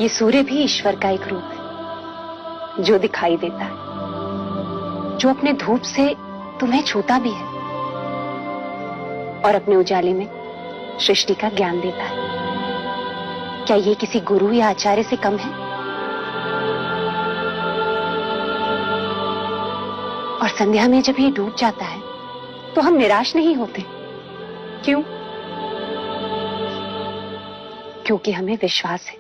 ये सूर्य भी ईश्वर का एक रूप है जो दिखाई देता है, जो अपने धूप से तुम्हें छूता भी है और अपने उजाले में सृष्टि का ज्ञान देता है। क्या ये किसी गुरु या आचार्य से कम है? और संध्या में जब ये डूब जाता है तो हम निराश नहीं होते। क्यों? क्योंकि हमें विश्वास है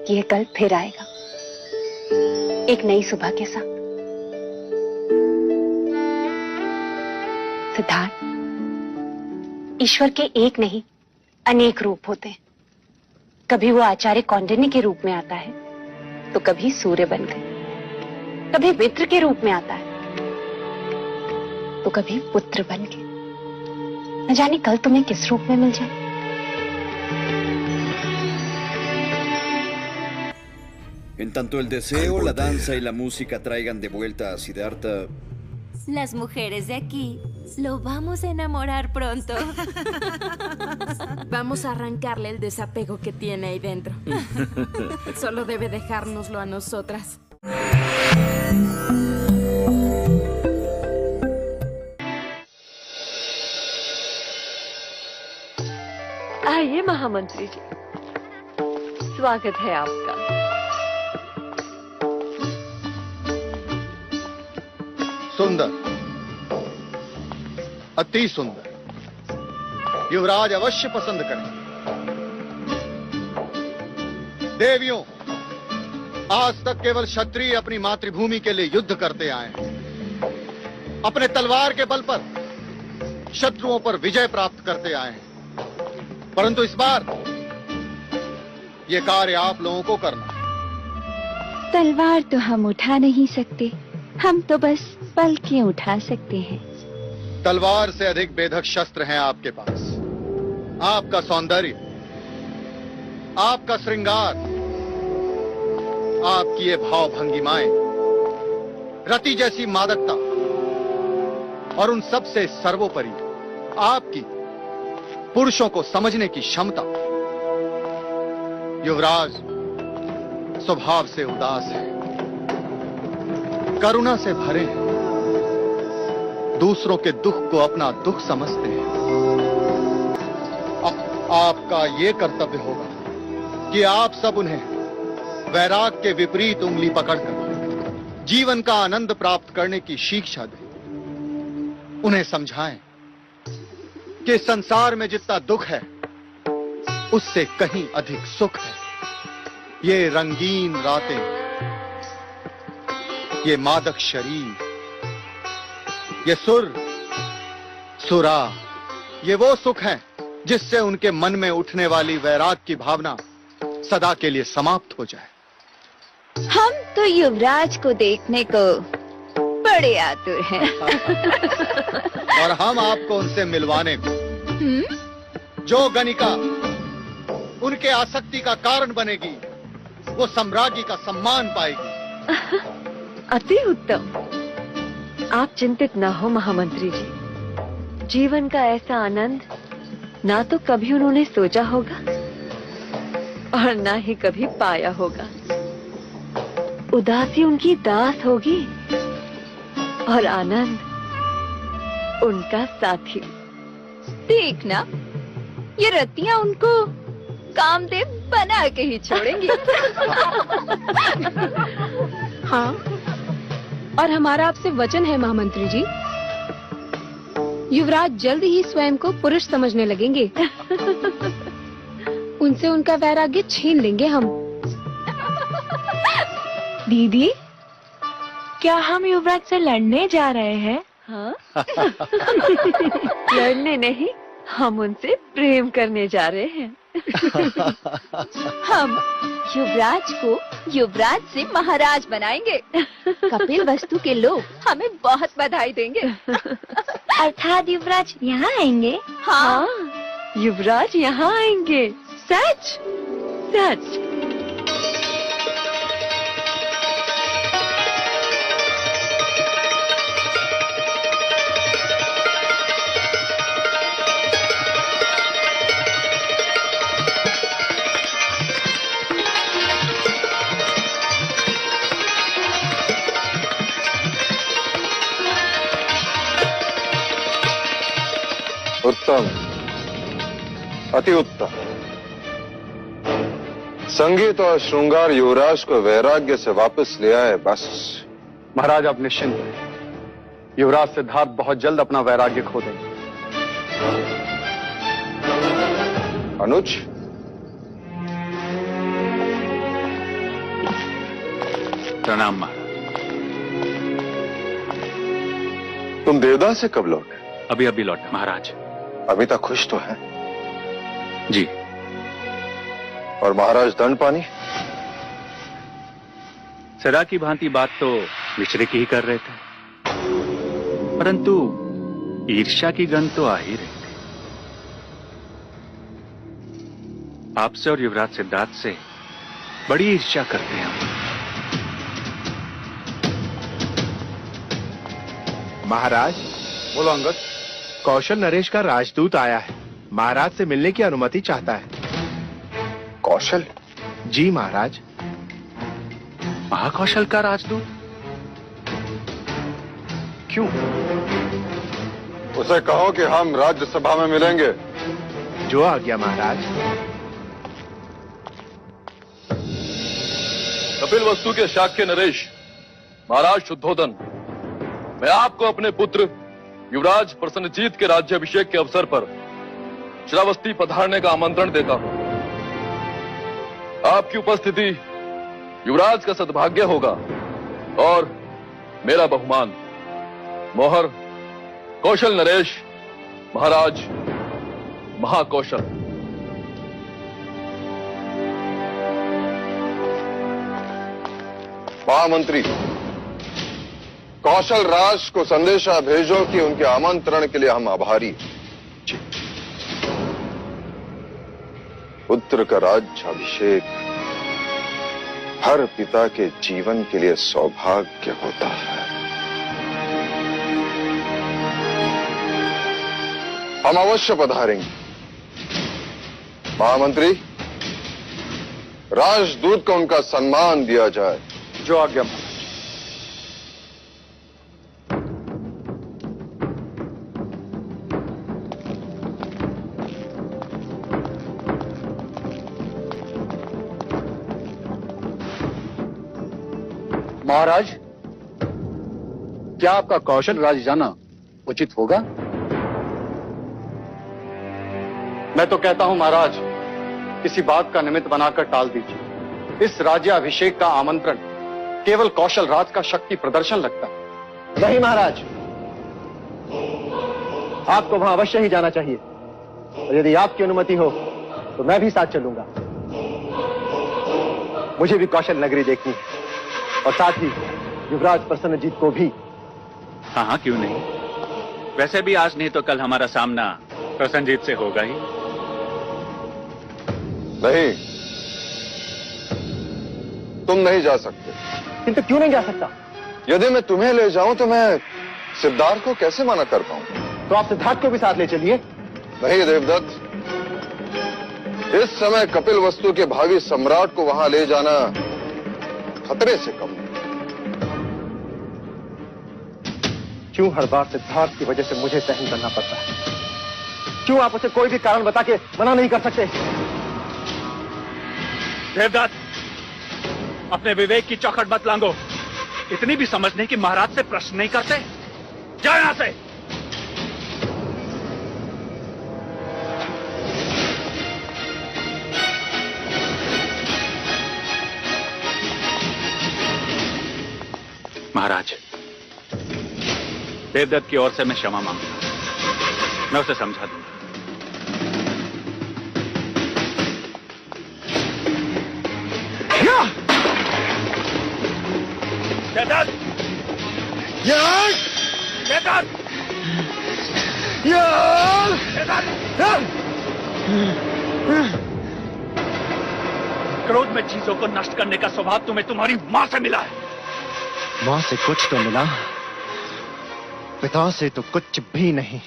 कि यह कल फिर आएगा, एक नई सुबह के साथ। सिद्धार्थ, ईश्वर के एक नहीं अनेक रूप होते हैं। कभी वो आचार्य कौंडिन्य के रूप में आता है, तो कभी सूर्य बनकर, कभी मित्र के रूप में आता है, तो कभी पुत्र बनके। न जाने कल तुम्हें किस रूप में मिल जाए। En tanto el deseo, la danza y la música traigan de vuelta a Siddhartha. Las mujeres de aquí lo vamos a enamorar pronto. Vamos a arrancarle el desapego que tiene ahí dentro. Solo debe dejárnoslo a nosotras. आइए महामंत्री जी, स्वागत है आपका। सुंदर, अति सुंदर। युवराज अवश्य पसंद करें। देवियों, आज तक केवल क्षत्रिय अपनी मातृभूमि के लिए युद्ध करते आए हैं। अपने तलवार के बल पर शत्रुओं पर विजय प्राप्त करते आए हैं। परंतु इस बार ये कार्य आप लोगों को करना है। तलवार तो हम उठा नहीं सकते, हम तो बस पलकें उठा सकते हैं। तलवार से अधिक बेधक शस्त्र हैं आपके पास। आपका सौंदर्य, आपका श्रृंगार, आपकी ये भाव भंगिमाएं, रति जैसी मादकता और उन सब से सर्वोपरि आपकी पुरुषों को समझने की क्षमता। युवराज स्वभाव से उदास है, करुणा से भरे हैं, दूसरों के दुख को अपना दुख समझते हैं। आपका ये कर्तव्य होगा कि आप सब उन्हें वैराग के विपरीत उंगली पकड़कर जीवन का आनंद प्राप्त करने की शिक्षा दें। उन्हें समझाएं कि संसार में जितना दुख है उससे कहीं अधिक सुख है। ये रंगीन रातें, ये मादक शरीर, ये सुर, सुरा, ये वो सुख है जिससे उनके मन में उठने वाली वैराग की भावना सदा के लिए समाप्त हो जाए। हम तो युवराज को देखने को बड़े आतुर हैं। और हम आपको उनसे मिलवाने को। जो गणिका उनके आसक्ति का कारण बनेगी, वो सम्राज्ञी का सम्मान पाएगी। अति उत्तम। आप चिंतित न हो महामंत्री जी। जीवन का ऐसा आनंद ना तो कभी उन्होंने सोचा होगा और ना ही कभी पाया होगा। उदासी उनकी दास होगी और आनंद उनका साथी। देखना, ये रतियां उनको कामदेव बना के ही छोड़ेंगी। हाँ, और हमारा आपसे वचन है महामंत्री जी, युवराज जल्द ही स्वयं को पुरुष समझने लगेंगे। उनसे उनका वैराग्य छीन लेंगे हम। दीदी, क्या हम युवराज से लड़ने जा रहे हैं? हाँ? लड़ने नहीं, हम उनसे प्रेम करने जा रहे हैं। हम युवराज को युवराज से महाराज बनाएंगे। कपिल वस्तु के लोग हमें बहुत बधाई देंगे। अर्थात युवराज यहाँ आएंगे? हाँ, युवराज यहाँ आएंगे। सच सच। उत्तम, अति उत्तम। संगीत और श्रृंगार युवराज को वैराग्य से वापस ले आए। बस महाराज आप निश्चिंत हैं। युवराज सिद्धार्थ बहुत जल्द अपना वैराग्य खो देंगे। अनुज, प्रणाम महाराज। तुम देवदास से कब लौटे? अभी अभी लौटे महाराज। अभी तक खुश तो है? जी। और महाराज दंड पानी? सदा की भांति बात तो मिश्रे की ही कर रहे थे, परंतु ईर्ष्या की गंध तो आ ही रही थी। आपसे और युवराज सिद्धार्थ से बड़ी ईर्ष्या करते हैं हम। महाराज, बोलो अंगद। कौशल नरेश का राजदूत आया है, महाराज से मिलने की अनुमति चाहता है। कौशल? जी महाराज। महाकौशल का राजदूत? क्यों? उसे कहो कि हम राज्यसभा में मिलेंगे। जो आ गया महाराज। कपिल वस्तु के शाक्य नरेश, महाराज शुद्धोदन, मैं आपको अपने पुत्र युवराज प्रसन्नजीत के राज्याभिषेक के अवसर पर श्रावस्ती पधारने का आमंत्रण देता हूं। आपकी उपस्थिति युवराज का सद्भाग्य होगा और मेरा बहुमान। मोहर कौशल नरेश, महाराज महाकौशल। महामंत्री, कौशल राज को संदेशा भेजो कि उनके आमंत्रण के लिए हम आभारी। पुत्र का राज्याभिषेक हर पिता के जीवन के लिए सौभाग्य होता है। हम अवश्य पधारेंगे। महामंत्री, राजदूत को उनका सम्मान दिया जाए। जो आज्ञा। महाराज, क्या आपका कौशल राज जाना उचित होगा? मैं तो कहता हूं महाराज, किसी बात का निमित्त बनाकर टाल दीजिए। इस राज्याभिषेक का आमंत्रण केवल कौशल राज का शक्ति प्रदर्शन लगता है। नहीं महाराज, आपको वहां अवश्य ही जाना चाहिए, और यदि आपकी अनुमति हो तो मैं भी साथ चलूंगा। मुझे भी कौशल नगरी देखनी है, और साथ ही युवराज प्रसन्नजीत को भी। हाँ हाँ, क्यों नहीं। वैसे भी आज नहीं तो कल हमारा सामना प्रसन्नजीत से होगा ही। नहीं, तुम नहीं जा सकते। किंतु क्यों नहीं जा सकता? यदि मैं तुम्हें ले जाऊं तो मैं सिद्धार्थ को कैसे मना कर पाऊंगा? तो आप सिद्धार्थ को भी साथ ले चलिए। नहीं देवदत्त, इस समय कपिल वस्तु के भावी सम्राट को वहां ले जाना खतरे से कम। क्यों हर बार सिद्धार्थ की वजह से मुझे सहन करना पड़ता है? क्यों आप उसे कोई भी कारण बता के मना नहीं कर सकते? देवदत्त, अपने विवेक की चौखट मत लांघो। इतनी भी समझ नहीं कि महाराज से प्रश्न नहीं करते। जाओ यहां से। महाराज, देवदत्त की ओर से मैं क्षमा मांगता। मैं उसे समझा दूंगा। देवदत्त! देवदत्त! क्रोध में चीजों को नष्ट करने का स्वभाव तुम्हें तुम्हारी मां से मिला है। मां से कुछ तो मिला, पिता से तो कुछ भी नहीं।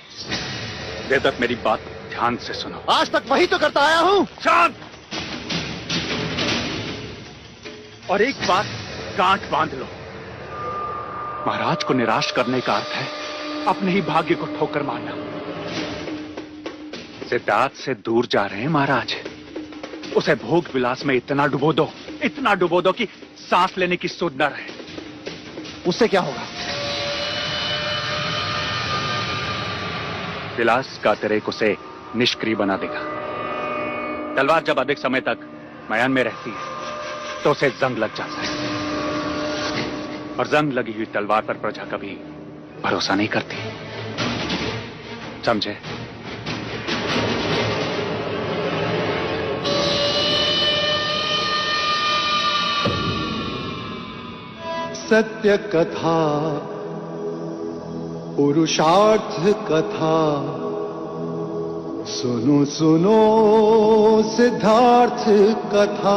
देवदत्त, मेरी बात ध्यान से सुनो। आज तक वही तो करता आया हूं। शांत! और एक बात गांठ बांध लो, महाराज को निराश करने का अर्थ है अपने ही भाग्य को ठोकर मारना। सिद्धार्थ से दूर जा रहे हैं महाराज। उसे भोग विलास में इतना डुबो दो कि सांस लेने की सुध न रहे। उससे क्या होगा? विलास का अतिरेक उसे निष्क्रिय बना देगा। तलवार जब अधिक समय तक मयान में रहती है तो उसे जंग लग जाता है, और जंग लगी हुई तलवार पर प्रजा कभी भरोसा नहीं करती। समझे? सत्य कथा, पुरुषार्थ कथा, सुनो सुनो सिद्धार्थ कथा।